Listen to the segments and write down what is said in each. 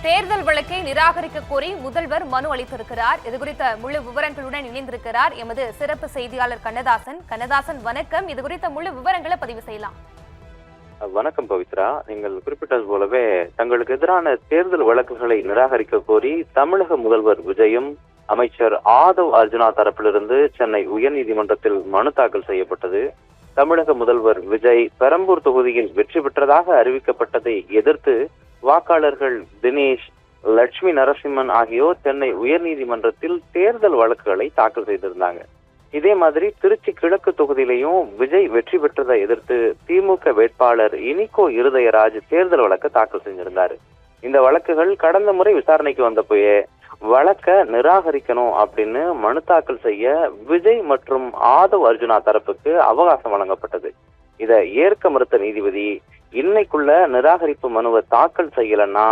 தேர்தல் வழக்கை நிராகரிக்க கோரி முதல்வர் மனு அளித்திருக்கிறார். இதுகுறித்த முழு விவரங்களுடன் இணைந்திருக்கிறார் எமது சிறப்பு செய்தியாளர் கண்ணதாசன். கண்ணதாசன், வணக்கம். இதுகுறித்த முழு விவரங்களை பதிவு செய்யலாம். வணக்கம் பவித்ரா. நீங்கள் குறிப்பிட்டது போலவே தங்களுக்கு எதிரான தேர்தல் வழக்குகளை நிராகரிக்க கோரி தமிழக முதல்வர் விஜயும் அமைச்சர் ஆதவ் அர்ஜுனா தரப்பிலிருந்து சென்னை உயர்நீதிமன்றத்தில் மனு தாக்கல் செய்யப்பட்டது. தமிழக முதல்வர் விஜய் பெரம்பூர் தொகுதியில் வெற்றி பெற்றதாக அறிவிக்கப்பட்டதை எதிர்த்து வாக்காளர்கள் தினேஷ், லட்சுமி நரசிம்மன் ஆகியோர் சென்னை உயர்நீதிமன்றத்தில் தேர்தல் வழக்குகளை தாக்கல் செய்திருந்தாங்க. இதே மாதிரி திருச்சி கிழக்கு தொகுதியிலையும் விஜய் வெற்றி பெற்றதை எதிர்த்து திமுக வேட்பாளர் இனிகோ இருதயராஜ் தேர்தல் வழக்கு தாக்கல் செஞ்சிருந்தாரு. இந்த வழக்குகள் கடந்த முறை விசாரணைக்கு வந்தப்போயே வழக்க நிராகரிக்கணும் அப்படின்னு மனு தாக்கல் செய்ய விஜய் மற்றும் ஆதவ் அர்ஜுனா தரப்புக்கு அவகாசம் வழங்கப்பட்டது. இதை ஏற்க மறுத்த நீதிபதி இன்னைக்குள்ள நிராகரிப்பு மனுவை தாக்கல் செய்யலன்னா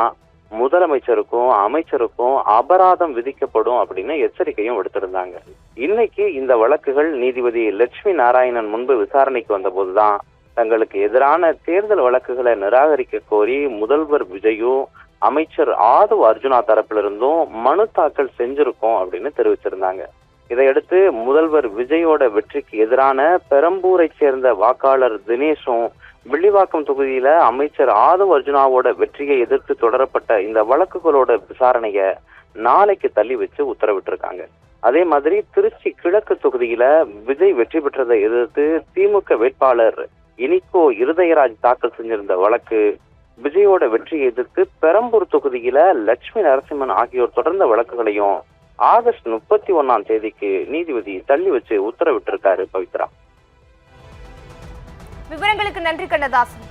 முதலமைச்சருக்கும் அமைச்சருக்கும் அபராதம் விதிக்கப்படும் அப்படின்னு எச்சரிக்கையும் விடுத்திருந்தாங்க. இன்னைக்கு இந்த வழக்குகள் நீதிபதி லட்சுமி நாராயணன் முன்பு விசாரணைக்கு வந்த போதுதான் தங்களுக்கு எதிரான தேர்தல் வழக்குகளை நிராகரிக்க கோரி முதல்வர் விஜயும் அமைச்சர் ஆதவ் அர்ஜுனா தரப்பிலிருந்தும் மனு தாக்கல் செஞ்சிருக்கோம் அப்படின்னு தெரிவிச்சிருந்தாங்க. இதையடுத்து முதல்வர் விஜயோட வெற்றிக்கு எதிரான பெரம்பூரை சேர்ந்த வாக்காளர் தினேஷும் வில்லிவாக்கம் தொகுதியில அமைச்சர் ஆதவ் அர்ஜுனாவோட வெற்றியை எதிர்த்து தொடரப்பட்ட இந்த வழக்குகளோட விசாரணைய நாளைக்கு தள்ளி வச்சு உத்தரவிட்டிருக்காங்க. அதே மாதிரி திருச்சி கிழக்கு தொகுதியில விஜய் வெற்றி பெற்றதை எதிர்த்து திமுக வேட்பாளர் இனிகோ இருதயராஜ் தாக்கல் செஞ்சிருந்த வழக்கு, விஜயோட வெற்றியை எதிர்த்து பெரம்பூர் தொகுதியில லட்சுமி நரசிம்மன் ஆகியோர் தொடர்ந்த வழக்குகளையும் ஆகஸ்ட் 31 நீதிபதி தள்ளி வச்சு உத்தரவிட்டிருக்காரு பவித்ரா. விவரங்களுக்கு நன்றி கண்ணதாசன்.